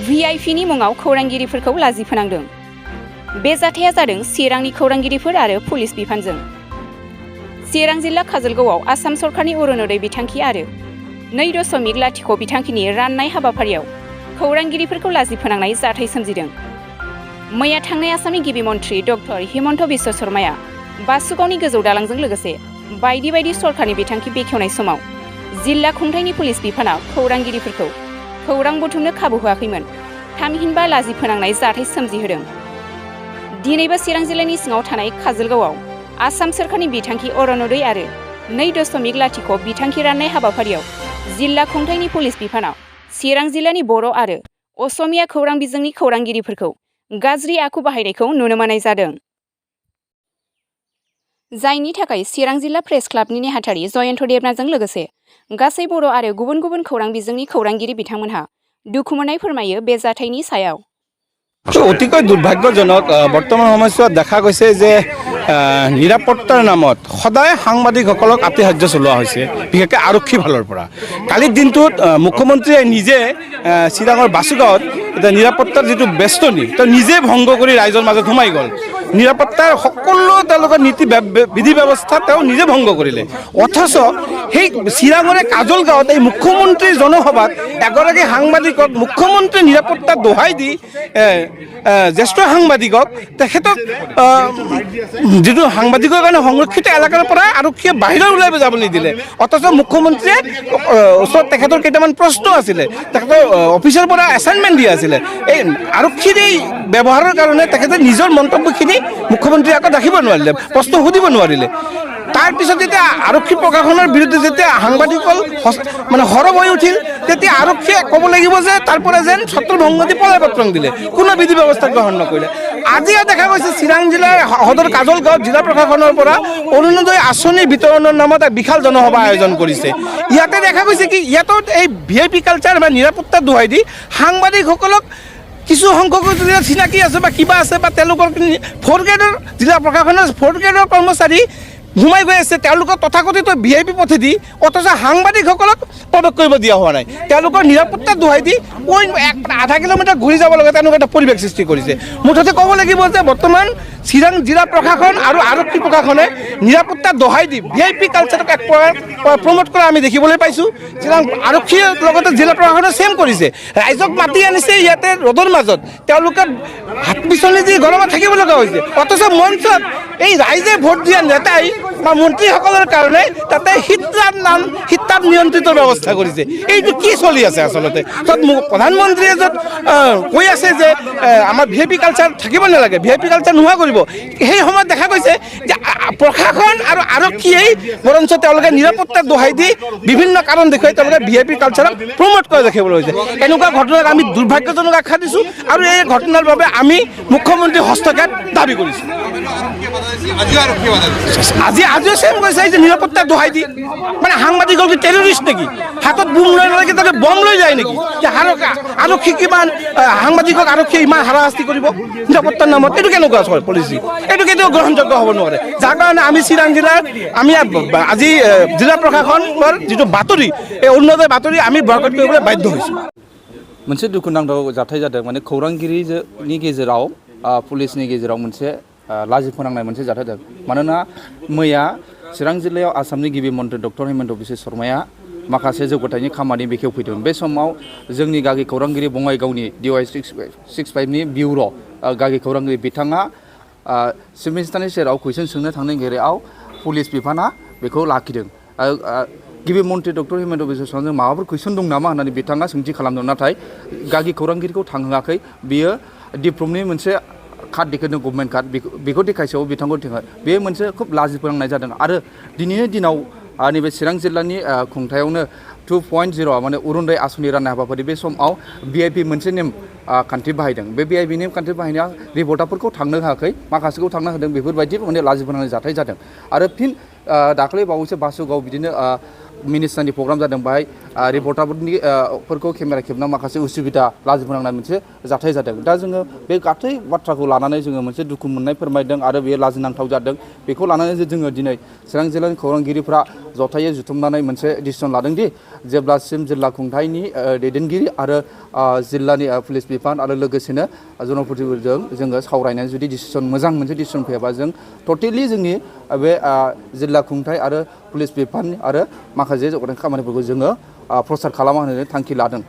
VIPनि मुङाव खौरांगिरिफोरखौ लाजि फोनांदों। बे जाथाया जादों चिरांनि खौरांगिरिफोर आरो पुलिस बिफानजों। चिरां जिल्ला काजलगावआव आसाम सरकारनि अरुणोदय बिथांखि आरो 2.0 बिथांखिनि राननाय हाबाफारियाव खौरांगिरिफोरखौ लाजि फोनांनाय जाथाय सोमजिदों। मैया थांनाय आसामनि गिबि मन्थ्रि डक्टर हिमन्त बिश्व शर्माया बासुगावनि गोजौ दालांजों लोगोसे बायदि बायदि सरकारनि बिथांखि बेखेवनाय समाव जिल्ला खुंथायनि पुलिस बिफाना खौरांगिरिफोरखौ खौरां बुथुमनो खाबु होआखैमोन। थामहिनबा लाजि फोनांनाय जाथाय सोमजिहोदों। दिनैबो चिरां जिल्लानि सिङाव थानाय काजलगावआव आसाम सोरखारनि बिथांखि अरुणोदय आरो 2.0 बिथांखि राननाय हाबाफारियाव जिल्ला खुंथायनि पुलिस बिफानाव चिरां जिल्लानि बर' आरो असमिया खौरां बिजोंनि खौरांगिरिफोरखौ गाज्रि आखु बाहायनायखौ नुनो मोननाय जादों। जायनि थाखाय चिरां जिल्ला प्रेस क्लाबनि नेहाथारि जयन्त देबनाजों लोगोसे गासै बर' आरो गुबुन गुबुन खौरां बिजोंनि खौरांगिरि बिथांमोनहा दुखु मोननाय फोरमायो बे जाथायनि सायाव। অতিকৈ দুৰ্ভাগ্যজনক বৰ্তমান সময়ছোৱাত দেখা গৈছে যে নিৰাপত্তাৰ নামত সদায় সাংবাদিকসকলক আতিশয্য চলোৱা হৈছে, বিশেষকৈ আৰক্ষী ফালৰ পৰা। কালিৰ দিনটোত মুখ্যমন্ত্ৰীয়ে নিজে চিৰাঙৰ বাসুগাঁৱত এতিয়া নিৰাপত্তাৰ যিটো বেষ্টনী তেওঁ নিজে ভংগ কৰি ৰাইজৰ মাজত সোমাই গ'ল। নিৰাপত্তাৰ সকলো তেওঁলোকৰ নীতি বিধি ব্যৱস্থা তেওঁ নিজে ভংগ কৰিলে। অথচ সেই চিৰাঙৰে কাজলগাঁৱত এই মুখ্যমন্ত্ৰীৰ জনসভাত এগৰাকী সাংবাদিকক মুখ্যমন্ত্ৰীৰ নিৰাপত্তা দোহাই দি জ্যেষ্ঠ সাংবাদিকক তেখেতক যিটো সাংবাদিকৰ কাৰণে সংৰক্ষিত এলেকাৰ পৰা আৰক্ষীয়ে বাহিৰত ওলাই যাব নিদিলে। অথচ মুখ্যমন্ত্ৰীয়ে ওচৰত তেখেতৰ কেইটামান প্ৰশ্ন আছিলে, তেখেতৰ অফিচৰ পৰা এছাইনমেণ্ট দিয়া আছিলে। এই আৰক্ষীৰ এই ব্যৱহাৰৰ কাৰণে তেখেতে নিজৰ মন্তব্যখিনি মুখ্যমন্ত্ৰীয়ে আকৌ ৰাখিব নোৱাৰিলে, প্ৰশ্ন সুধিব নোৱাৰিলে। তাৰপিছত যেতিয়া আৰক্ষী প্ৰশাসনৰ বিৰুদ্ধে যেতিয়া সাংবাদিকসকল মানে সৰব হৈ উঠিল, তেতিয়া আৰক্ষীয়ে ক'ব লাগিব যে তাৰ পৰা যেন ছত্ৰভংগ দি পলায়পত্ৰং দিলে, কোনো বিধি ব্যৱস্থা গ্ৰহণ নকৰিলে। আজিও দেখা গৈছে চিৰাং জিলাৰ সদৰ কাজলগাঁৱত জিলা প্ৰশাসনৰ পৰা অৰুণোদয় আঁচনি বিতৰণৰ নামত এক বিশাল জনসভা আয়োজন কৰিছে। ইয়াতে দেখা গৈছে কি ইয়াতো এই VIP কালচাৰ বা নিৰাপত্তা দোহাই দি সাংবাদিকসকলক কিছু সংখ্যক চিনাকি আছে বা কিবা আছে বা তেওঁলোকৰ 4th গ্ৰেডৰ জিলা প্ৰশাসনৰ 4th গ্ৰেডৰ কৰ্মচাৰী ঘুমাই গৈ আছে, তেওঁলোকক তথাকথিত VIP পথেদি, অথচ সাংবাদিকসকলক প্ৰৱেশ কৰিব দিয়া হোৱা নাই। তেওঁলোকৰ নিৰাপত্তা দোহাই দি আধা কিলোমিটাৰ ঘূৰি যাব লগা তেনেকুৱা এটা পৰিৱেশ সৃষ্টি কৰিছে। মুঠতে ক'ব লাগিব যে বৰ্তমান চিৰাং জিলা প্ৰশাসন আৰু আৰক্ষী প্ৰশাসনে নিৰাপত্তা দোহাই দি VIP কালচাৰক এক প্ৰমোট কৰা আমি দেখিবলৈ পাইছোঁ। চিৰাং আৰক্ষীৰ লগতে জিলা প্ৰশাসনে ছেম কৰিছে। ৰাইজক মাতি আনিছে ইয়াতে ৰ'দৰ মাজত, তেওঁলোকে হাত বিচনি দি গৰমত থাকিব লগা হৈছে। অথচ মঞ্চত এই ৰাইজে ভোট দিয়া নেতাই বা মন্ত্ৰীসকলৰ কাৰণে তাতে শীততাপ নিয়ন্ত্ৰিত ব্যৱস্থা কৰিছে। এইটো কি চলি আছে আচলতে? য'ত প্ৰধানমন্ত্ৰীয়ে য'ত কৈ আছে যে আমাৰ VIP কালচাৰ থাকিব নালাগে, VIP কালচাৰ নোহোৱা কৰিব, সেই সময়ত দেখা গৈছে যে প্ৰশাসন আৰু আৰক্ষীয়েই বৰঞ্চ তেওঁলোকে নিৰাপত্তা দোহাই দি বিভিন্ন কাৰণ দেখুৱাই তেওঁলোকে VIP কালচাৰক প্ৰমোট কৰা দেখিবলৈ হৈছে। এনেকুৱা ঘটনাক আমি দুৰ্ভাগ্যজনক আখ্যা দিছোঁ আৰু এই ঘটনাৰ বাবে আমি মুখ্যমন্ত্ৰীৰ হস্তক্ষেপ দাবী কৰিছোঁ। আজিও ছেম কৈছে যে নিৰাপত্তা দোহাই দি মানে সাংবাদিকক টেৰৰিষ্ট নেকি? হাতত বুম লৈ নালাগে তাতে বম লৈ যায় নেকি? আৰক্ষী কিমান সাংবাদিকক আৰক্ষীয়ে ইমান হাৰাশাস্তি কৰিব নিৰাপত্তাৰ নামত? এইটো কেনেকুৱা পলিচি? এইটো কেতিয়াও গ্ৰহণযোগ্য হ'ব নোৱাৰে। যাৰ কাৰণে আমি চিৰাং জিলাৰ আজি জিলা প্ৰশাসনৰ যিটো বাতৰি, এই অৰুণোদয় বাতৰি আমি বয়কট কৰিবলৈ বাধ্য হৈছোঁ। मोनसे दुखुनांथाव जाथाय जादों, माने खौरांगिरिनि गेजेराव पुलिसनि गेजेराव मोनसे लाजि फोनांनाय मोनसे जाथाय जादों। मानोना मैया चिरां जिल्लायाव आसामनि गिबि मन्थ्रि डक्टर हिमन्त बिश्व शर्माया माखासे जौगाथायनि खामानि बेखेवफैदों। बे समाव जोंनि गागि खौरांगिरि बङाइगावनि DY 65नि बिउर' गागि खौरांगिरि बिथाङा चिफ मिनिस्टारनि सेराव कुइसन सोंनो थांनाय गेजेराव पुलिस बिफाना बेखौ लाखिदों। गिबि मन्थ्रि डक्टर हिमन्त बिश्व शर्माजों माबाफोर कुइसन दं नामा होननानै बिथाङा सोंथि खालामदों, नाथाय गागि खौरांगिरिखौ थांहोआखै। बियो डिप्ल'मनि मोनसे कार्ड देखायदों, गभर्नमेन्ट कार्ड, बेखौ देखायसेयाव बिथांखौ देखाय। बे मोनसे खुब लाजि फोनांनाय जादों। आरो दिनैनि दिनाव नैबे चिरां जिल्लानि खुंथायावनो 2.0 माने अरुणोदय आसनि राननाय हाबाफारि, बे समाव VIP मोनसे नेम खान्थि बाहायदों। बे VIP नेम खान्थि बाहायनाया रिपर्टारफोरखौ थांनो होआखै, माखासेखौ थांनो होदों। बेफोरबायदि माने लाजि फोनांनाय जाथाय जादों। आरो फिन दाखालि बावैसो बासुगाव बिदिनो मिनिस्टारनि प्रग्राम जादों बाहाय रिपर्टारफोरनि फोरखौ केमेरा खेबनायाव माखासे उसुबिदा लाजि फोनांनाय मोनसे जाथाय जादों दा जोङो बे गासै बाथ्राखौ लानानै जोङो मोनसे दुखु मोननाय फोरमायदों आरो बेयो लाजिनांथाव जादों बेखौ लानानै जोङो दिनै चिरां जिल्लानि खौरांगिरिफ्रा जथायै जुथुमनानै मोनसे डिसिसन लादों दि जेब्लासिम जिल्ला खुंथायनि दैदेनगिरि आरो जिल्लानि पुलिस बिफान आरो लोगोसेनो जनप्रतिनिधिफोरजों जोङो सावरायनानै जुदि डिसिसन मोजां मोनसे डिसिसन फैयाबा जों टटेलि जोंनि बे जिल्ला खुंथाय आरो पुलिस बिफान आरो माखासे जौगानाय खामानिफोरखौ जोङो प्रसार खालामा होनो थांखि लादों